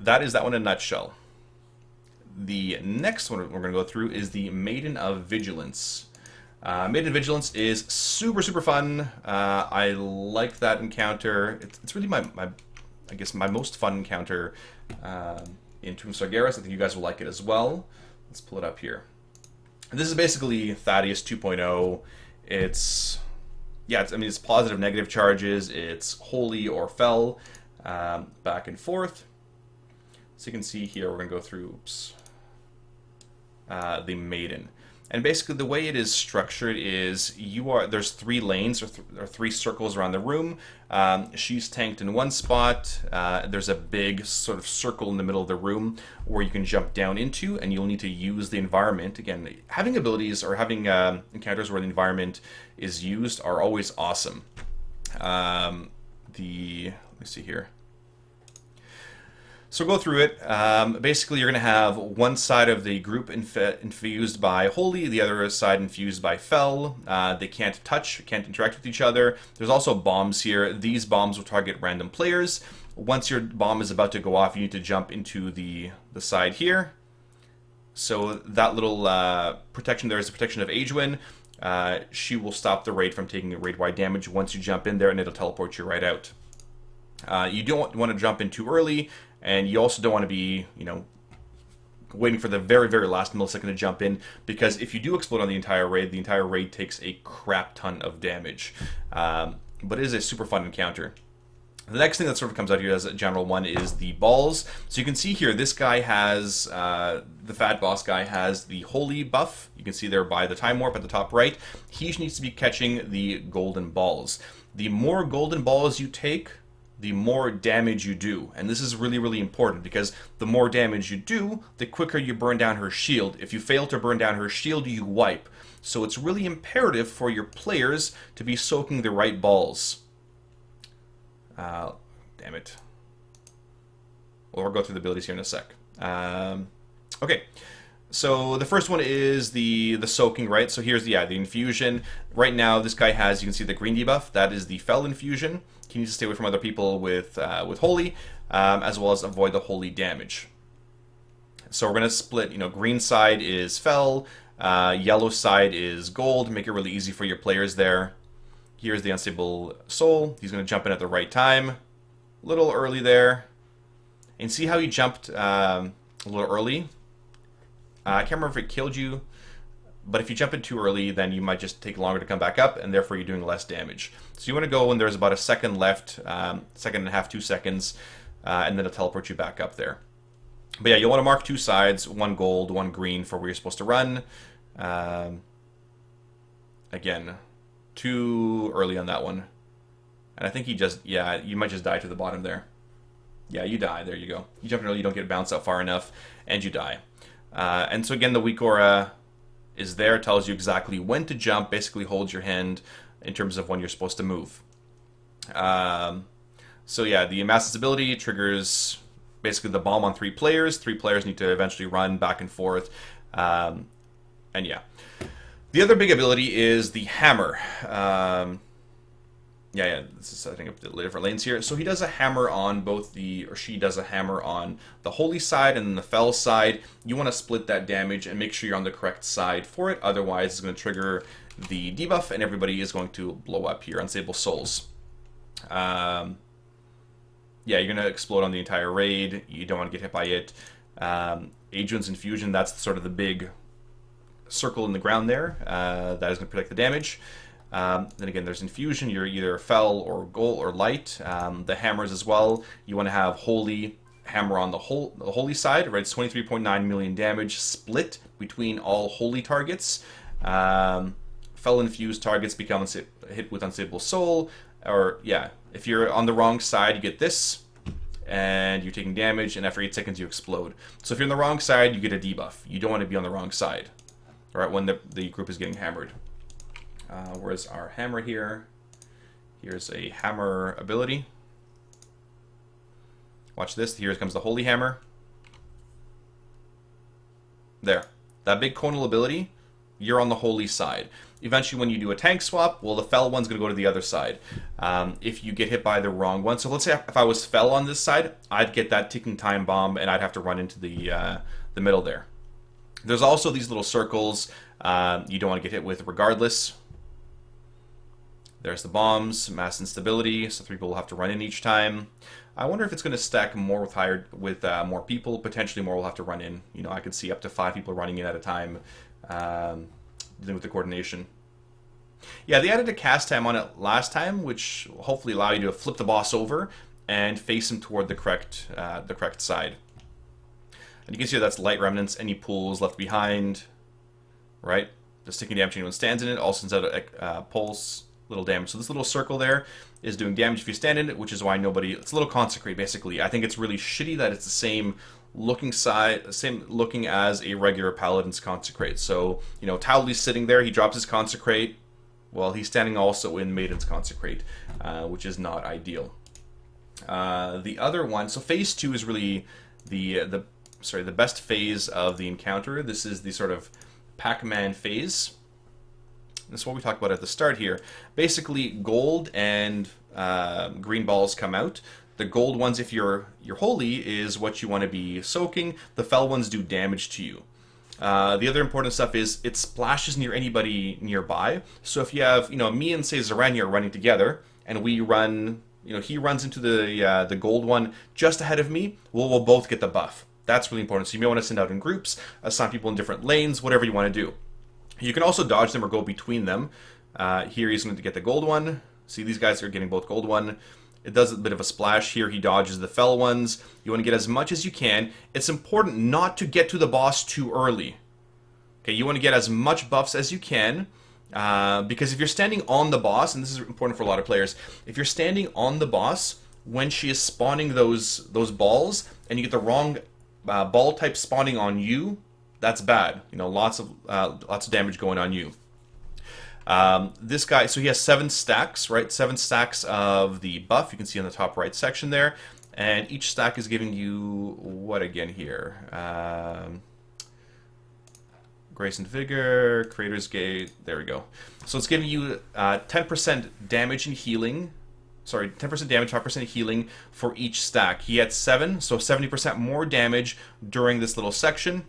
that is that one in a nutshell. The next one we're going to go through is the Maiden of Vigilance. Maiden of Vigilance is super, super fun. I like that encounter. It's really I guess, my most fun encounter in Tomb of Sargeras. I think you guys will like it as well. Let's pull it up here. This is basically Thaddeus 2.0. It's positive, negative charges. It's holy or fell, back and forth. So you can see here, we're going to go through, the Maiden. And basically the way it is structured is there's 3 lanes or 3 circles around the room. She's tanked in one spot. There's a big sort of circle in the middle of the room where you can jump down into, and you'll need to use the environment. Again, having abilities or having encounters where the environment is used are always awesome. Let me see here. So we'll go through it. Basically, you're going to have one side of the group infused by Holy, the other side infused by Fel. They can't touch, can't interact with each other. There's also bombs here. These bombs will target random players. Once your bomb is about to go off, you need to jump into the side here. So that little protection there is the protection of Aegwynn. She will stop the raid from taking raid-wide damage once you jump in there, and it'll teleport you right out. You don't want to jump in too early. And you also don't want to be, waiting for the very, very last millisecond to jump in, because if you do explode on the entire raid takes a crap ton of damage. But it is a super fun encounter. The next thing that sort of comes out here as a general one is the balls. So you can see here, this guy has, the fat boss guy has the holy buff. You can see there by the time warp at the top right. He needs to be catching the golden balls. The more golden balls you take, the more damage you do. And this is really, really important, because the more damage you do, the quicker you burn down her shield. If you fail to burn down her shield, you wipe. So it's really imperative for your players to be soaking the right balls. Damn it. Well, we'll go through the abilities here in a sec. Okay. So the first one is the soaking, right? So here's the infusion. Right now, this guy has, you can see the green debuff. That is the Fel infusion. He needs to stay away from other people with holy, as well as avoid the holy damage. So we're going to split, green side is Fel, yellow side is gold, make it really easy for your players there. Here's the unstable soul. He's going to jump in at the right time. A little early there. And see how he jumped a little early? I can't remember if it killed you, but if you jump in too early, then you might just take longer to come back up, and therefore you're doing less damage. So you want to go when there's about a second left, second and a half, 2 seconds, and then it'll teleport you back up there. But yeah, you'll want to mark 2 sides, 1 gold, 1 green for where you're supposed to run. Again, too early on that one. And I think you might just die to the bottom there. Yeah, you die. There you go. You jump in early, you don't get bounced out far enough, and you die. And so again, the weak aura is there, tells you exactly when to jump, basically holds your hand in terms of when you're supposed to move. So yeah, the Mass's ability triggers basically the bomb on 3 players. 3 players need to eventually run back and forth. And yeah. The other big ability is the hammer. This is, I think, the different lanes here. So he does a hammer on she does a hammer on the holy side and then the Fel side. You want to split that damage and make sure you're on the correct side for it. Otherwise, it's going to trigger the debuff, and everybody is going to blow up here. Unstable souls. You're going to explode on the entire raid. You don't want to get hit by it. Aegwynn's infusion, that's sort of the big circle in the ground there. That is going to protect the damage. Then again, there's infusion. You're either Fel or gold or light. The hammers as well. You want to have holy hammer on the holy side, right? It's 23.9 million damage split between all holy targets. Fel infused targets become hit with unstable soul. Or yeah, if you're on the wrong side, you get this, and you're taking damage, and after 8 seconds you explode. So if you're on the wrong side, you get a debuff. You don't want to be on the wrong side, all right, when the group is getting hammered. Where's our hammer here? Here's a hammer ability. Watch this. Here comes the holy hammer. There. That big conal ability, you're on the holy side. Eventually, when you do a tank swap, well, the Fel one's going to go to the other side. If you get hit by the wrong one, so let's say if I was Fel on this side, I'd get that ticking time bomb, and I'd have to run into the middle there. There's also these little circles you don't want to get hit with regardless. There's the bombs, mass instability, so 3 people will have to run in each time. I wonder if it's going to stack more with more people. Potentially more will have to run in. You know, I could see up to 5 people running in at a time dealing with the coordination. Yeah, they added a cast time on it last time, which will hopefully allow you to flip the boss over and face him toward the correct side. And you can see that's light remnants, any pools left behind, right? The sticking damage anyone stands in it also sends out a pulse. Little damage. So this little circle there is doing damage if you stand in it, which is why nobody... It's a little consecrate, basically. I think it's really shitty that it's the same looking as a regular paladin's consecrate. So, you know, Towley's sitting there, he drops his consecrate. Well, he's standing also in Maiden's consecrate, which is not ideal. The other one... So phase 2 is really the best phase of the encounter. This is the sort of Pac-Man phase. This is what we talked about at the start here. Basically, gold and green balls come out. The gold ones, if you're holy, is what you want to be soaking. The Fel ones do damage to you. The other important stuff is it splashes near anybody nearby. So if you have, you know, me and say Zarania are running together, and we run, you know, he runs into the gold one just ahead of me, we'll both get the buff. That's really important. So you may want to send out in groups, assign people in different lanes, whatever you want to do. You can also dodge them or go between them. Here he's going to get the gold one. See, these guys are getting both gold one. It does a bit of a splash here. He dodges the Fel ones. You want to get as much as you can. It's important not to get to the boss too early. Okay, you want to get as much buffs as you can. Because if you're standing on the boss, and this is important for a lot of players, if you're standing on the boss when she is spawning those balls, and you get the wrong ball type spawning on you, that's bad. You know, lots of damage going on you. This guy, so he has 7 stacks, right? 7 stacks of the buff. You can see on the top right section there. And each stack is giving you, what again here? Grace and Vigor, Creator's Gate, there we go. So it's giving you 10% damage and healing. Sorry, 10% damage, 5% healing for each stack. He had 7, so 70% more damage during this little section.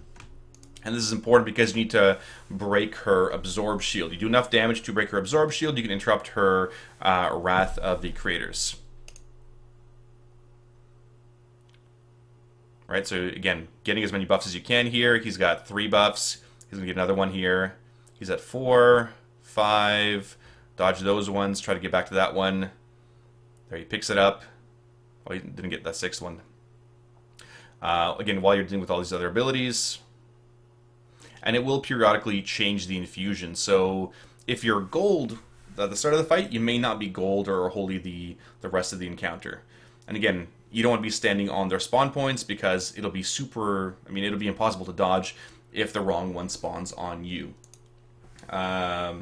And this is important because you need to break her Absorb Shield. You do enough damage to break her Absorb Shield, you can interrupt her Wrath of the Creators. Right, so again, getting as many buffs as you can here. He's got 3 buffs. He's going to get another one here. He's at 4, 5. Dodge those ones. Try to get back to that one. There, he picks it up. Oh, he didn't get that 6th one. Again, while you're dealing with all these other abilities... And it will periodically change the infusion. So if you're gold at the start of the fight, you may not be gold or holy the rest of the encounter. And again, you don't want to be standing on their spawn points because it'll be it'll be impossible to dodge if the wrong one spawns on you. Yeah,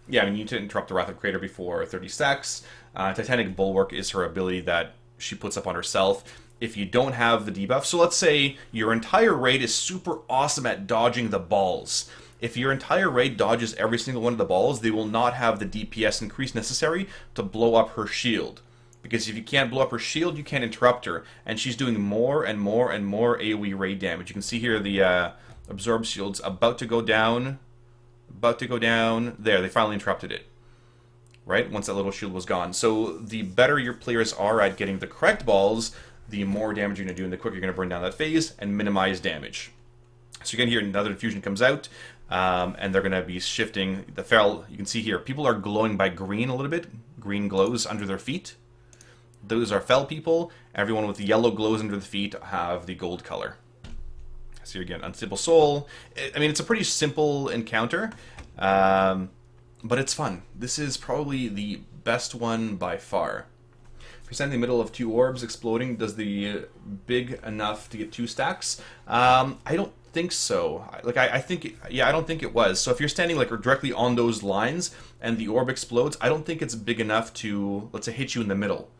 you need to interrupt the Wrath of Creator before 30 stacks. Titanic Bulwark is her ability that she puts up on herself. If you don't have the debuff, so let's say your entire raid is super awesome at dodging the balls. If your entire raid dodges every single one of the balls, they will not have the DPS increase necessary to blow up her shield. Because if you can't blow up her shield, you can't interrupt her. And she's doing more and more and more AoE raid damage. You can see here the Absorb Shield's about to go down. About to go down. There, they finally interrupted it. Right? Once that little shield was gone. So the better your players are at getting the correct balls, the more damage you're going to do, and the quicker you're going to burn down that phase and minimize damage. So you're going to hear another infusion comes out, and they're going to be shifting the Fel. You can see here, people are glowing by green a little bit. Green glows under their feet. Those are Fel people. Everyone with the yellow glows under the feet have the gold color. So you're getting Unstable Soul. I mean, it's a pretty simple encounter, but it's fun. This is probably the best one by far. If you're standing in the middle of 2 orbs exploding, does the big enough to get 2 stacks? I don't think so. I think, I don't think it was. So if you're standing like directly on those lines and the orb explodes, I don't think it's big enough to, let's say, hit you in the middle.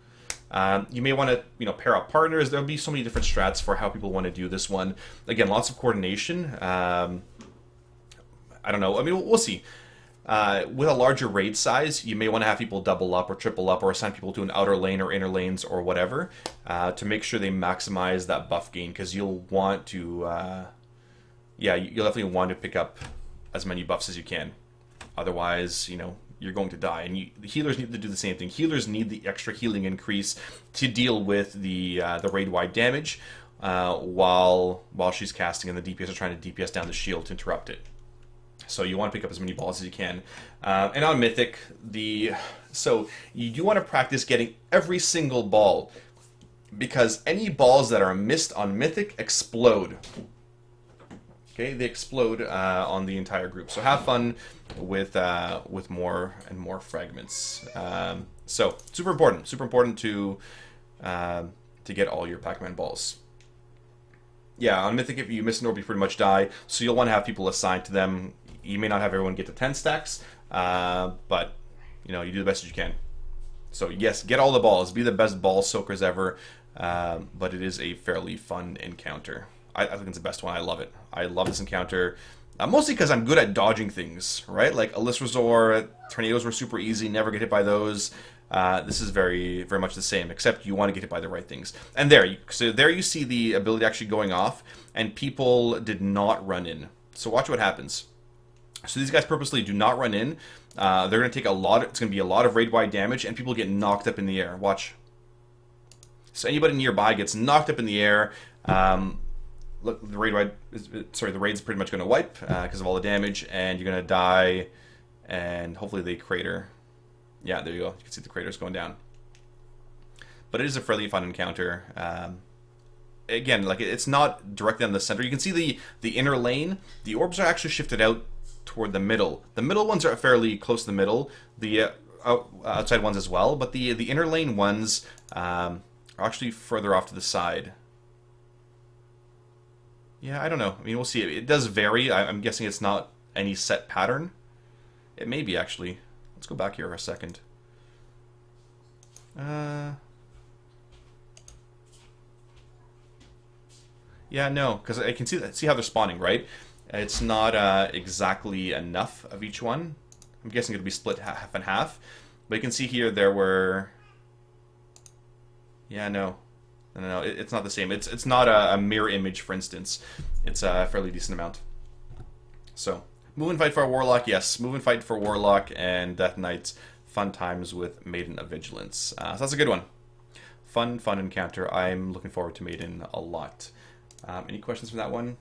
You may want to, pair up partners. There'll be so many different strats for how people want to do this one. Again, lots of coordination. I don't know. I mean, we'll see. With a larger raid size, you may want to have people double up or triple up or assign people to an outer lane or inner lanes or whatever to make sure they maximize that buff gain, because you'll want to, yeah, you'll definitely want to pick up as many buffs as you can. Otherwise, you know, you're going to die. And the healers need to do the same thing. Healers need the extra healing increase to deal with the raid-wide damage while she's casting, and the DPS are trying to DPS down the shield to interrupt it. So you want to pick up as many balls as you can. And on Mythic, so you do want to practice getting every single ball, because any balls that are missed on Mythic explode. Okay, they explode on the entire group. So have fun with more and more fragments. So super important to get all your Pac-Man balls. Yeah, on Mythic, if you miss an orb, you pretty much die. So you'll want to have people assigned to them. You may not have everyone get to 10 stacks, but you know, you do the best you can. So yes, get all the balls. Be the best ball soakers ever. But it is a fairly fun encounter. I think it's the best one. I love it. I love this encounter. Mostly because I'm good at dodging things, right? Like Alyss Resort, tornadoes were super easy, never get hit by those. This is very much the same, except you want to get hit by the right things. And there you see the ability actually going off, and people did not run in. So watch what happens. So these guys purposely do not run in. They're going to take it's going to be a lot of raid-wide damage, and people get knocked up in the air. Watch. So anybody nearby gets knocked up in the air. Look, the raid's pretty much going to wipe because of all the damage, and you're going to die, and hopefully they crater. Yeah, there you go. You can see the craters going down. But it is a fairly fun encounter. Again, like, it's not directly on the center. You can see the inner lane. The orbs are actually shifted out toward the middle. The middle ones are fairly close to the middle. The outside ones as well. But the inner lane ones are actually further off to the side. Yeah, I don't know. I mean, we'll see. It does vary. I'm guessing it's not any set pattern. It may be, actually. Let's go back here for a second. Yeah, no, because I can see how they're spawning, right? It's not exactly enough of each one. I'm guessing it'll be split half and half. But you can see here there were... Yeah, no. No, it's not the same. It's not a mirror image, for instance. It's a fairly decent amount. So, move and fight for a Warlock, yes. Move and fight for Warlock and Death Knights. Fun times with Maiden of Vigilance. So that's a good one. Fun encounter. I'm looking forward to Maiden a lot. Any questions from that one?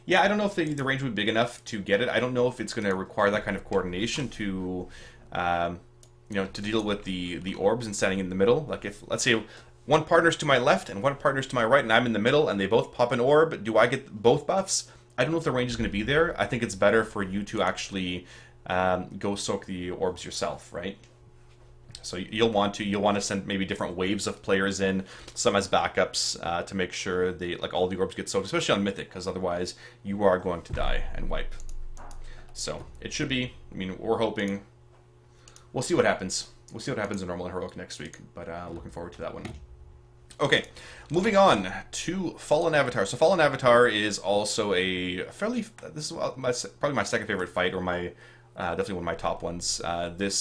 Yeah, I don't know if the range would be big enough to get it. I don't know if it's going to require that kind of coordination to, to deal with the orbs and standing in the middle. Like if, let's say, one partner's to my left and one partner's to my right, and I'm in the middle, and they both pop an orb. Do I get both buffs? I don't know if the range is going to be there. I think it's better for you to actually go soak the orbs yourself, right? So you'll want to send maybe different waves of players in, some as backups to make sure all the orbs get soaked, especially on Mythic, because otherwise you are going to die and wipe. So it should be. I mean, we're hoping. We'll see what happens. We'll see what happens in Normal and Heroic next week, but looking forward to that one. Okay, moving on to Fallen Avatar. So Fallen Avatar is also a fairly... This is probably my second favorite fight, or my definitely one of my top ones. This